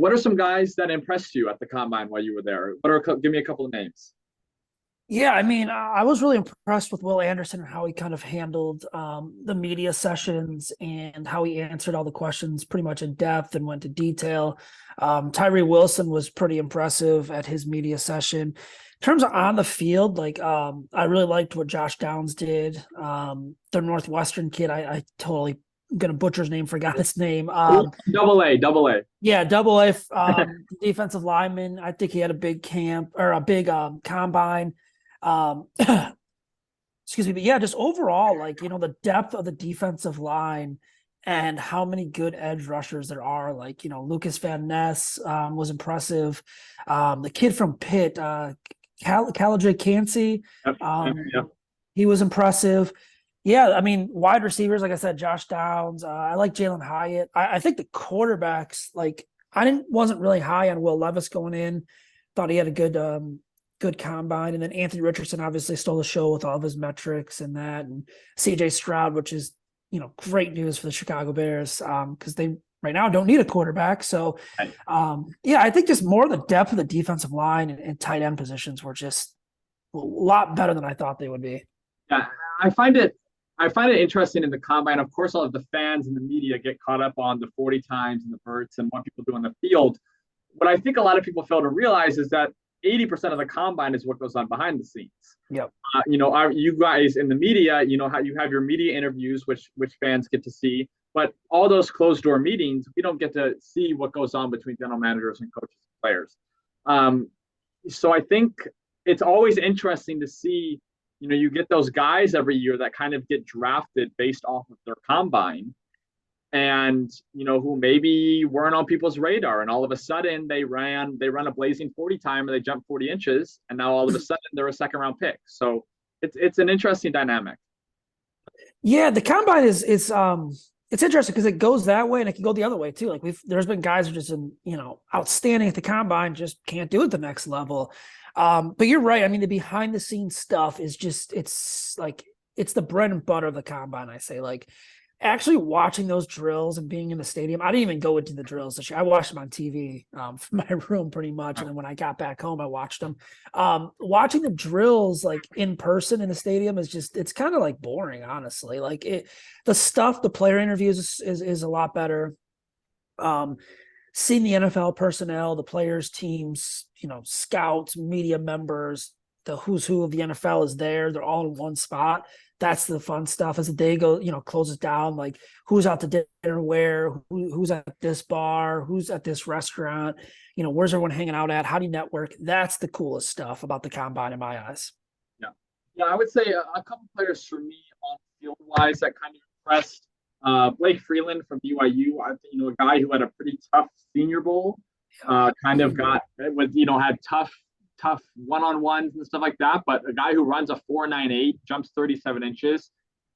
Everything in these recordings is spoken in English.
what are some guys that impressed you at the combine while you were there? Give me a couple of names. Yeah, I mean, I was really impressed with Will Anderson and how he kind of handled the media sessions and how he answered all the questions pretty much in depth and went to detail. Tyree Wilson was pretty impressive at his media session. In terms of on the field, I really liked what Josh Downs did. The Northwestern kid, I totally gonna butcher his name, forgot his name. Double A, double A. Yeah, double A defensive lineman. I think he had a big camp or a big combine. Um, excuse me, but yeah, just overall, the depth of the defensive line and how many good edge rushers there are. Lucas Van Ness was impressive. The kid from Pitt, Calijah Kancey, Yep, yep, um, yep. he was impressive. Yeah, I mean, wide receivers, like I said, Josh Downs. I like Jalen Hyatt. I think the quarterbacks, wasn't really high on Will Levis going in. Thought he had a good combine, and then Anthony Richardson obviously stole the show with all of his metrics and that, and CJ Stroud, which is great news for the Chicago Bears because they right now don't need a quarterback. So, Right. yeah, I think just more the depth of the defensive line and tight end positions were just a lot better than I thought they would be. Yeah, I find it I find it interesting in the combine. Of course, all of the fans and the media get caught up on the 40 times and the verts and what people do on the field. What I think a lot of people fail to realize is that 80% of the combine is what goes on behind the scenes. Yep. You guys in the media, how you have your media interviews, which fans get to see, but all those closed door meetings, we don't get to see what goes on between general managers and coaches and players. So I think it's always interesting to see, you get those guys every year that kind of get drafted based off of their combine and who maybe weren't on people's radar, and all of a sudden they run a blazing 40 time and they jump 40 inches, and now all of a sudden they're a second round pick. So it's an interesting dynamic. Yeah, the combine is it's interesting because it goes that way and it can go the other way too. There's been guys who are just outstanding at the combine, just can't do it the next level. But you're right. I mean, the behind the scenes stuff is just it's the bread and butter of the combine. I say actually watching those drills and being in the stadium. I didn't even go into the drills this year. I watched them on TV from my room pretty much. And then when I got back home, I watched them. Watching the drills in person in the stadium it's kind of boring, honestly. The stuff, the player interviews is a lot better. Seeing the NFL personnel, the players, teams, scouts, media members, the who's who of the NFL is there. They're all in one spot. That's the fun stuff as the day goes, closes down, who's out to dinner where, who's at this bar, who's at this restaurant, where's everyone hanging out at, how do you network? That's the coolest stuff about the combine in my eyes. Yeah. Yeah, I would say a couple players for me on field wise that kind of impressed. Blake Freeland from BYU, I think, a guy who had a pretty tough Senior Bowl, kind of got with, had tough one-on-ones and stuff like that, but a guy who runs a 4.98, jumps 37 inches.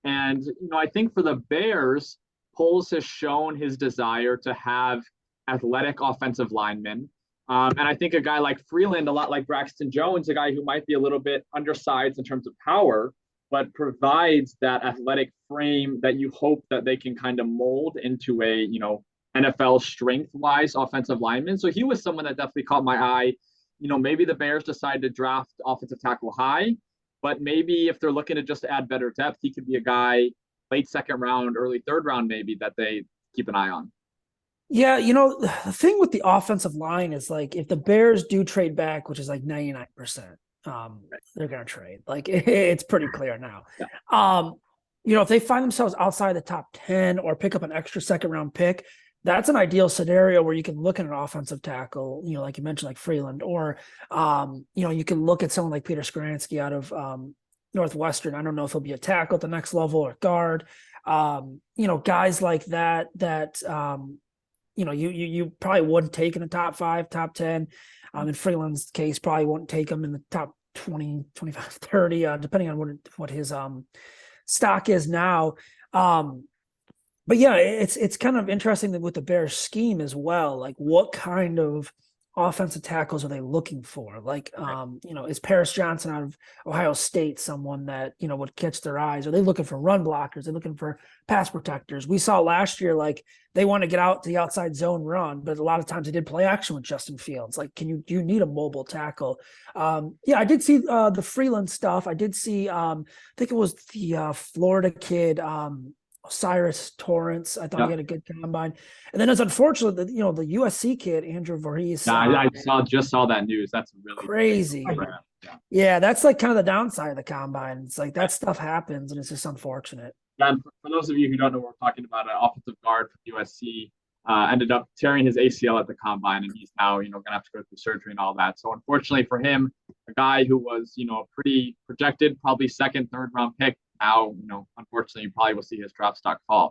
And, I think for the Bears, Poles has shown his desire to have athletic offensive linemen. And I think a guy like Freeland, a lot like Braxton Jones, a guy who might be a little bit undersized in terms of power, but provides that athletic frame that you hope that they can kind of mold into a, NFL strength-wise offensive lineman. So he was someone that definitely caught my eye. Maybe the Bears decide to draft offensive tackle high, but maybe if they're looking to just add better depth, he could be a guy late second round, early third round, maybe that they keep an eye on. Yeah, the thing with the offensive line is if the Bears do trade back, which is 99%, they're going to trade. It's pretty clear now. Yeah. If they find themselves outside the top 10 or pick up an extra second round pick, that's an ideal scenario where you can look at an offensive tackle, like you mentioned, like Freeland, or, you can look at someone like Peter Skoransky out of Northwestern. I don't know if he'll be a tackle at the next level or guard. Guys like that, you probably wouldn't take in the top 5, top 10. In Freeland's case, probably wouldn't take him in the top 20, 25, 30, depending on what his stock is now. But yeah, it's kind of interesting that with the Bears scheme as well, what kind of offensive tackles are they looking for? Like, is Paris Johnson out of Ohio State someone that, would catch their eyes? Are they looking for run blockers? They're looking for pass protectors. We saw last year, like, they want to get out to the outside zone run, but a lot of times they did play action with Justin Fields. Like, do you need a mobile tackle? I did see the Freeland stuff. I did see, I think it was the Florida kid, Cyrus Torrance. I thought he had a good combine. And then it's unfortunate that, the USC kid, Andrew Voorhees. I saw that news. That's really crazy. Yeah, that's like kind of the downside of the combine. It's like that stuff happens and it's just unfortunate. And for those of you who don't know what we're talking about, an offensive guard from USC ended up tearing his ACL at the combine, and he's now, going to have to go through surgery and all that. So unfortunately for him, a guy who was, pretty projected, probably second, third round pick, now, unfortunately, you probably will see his draft stock fall.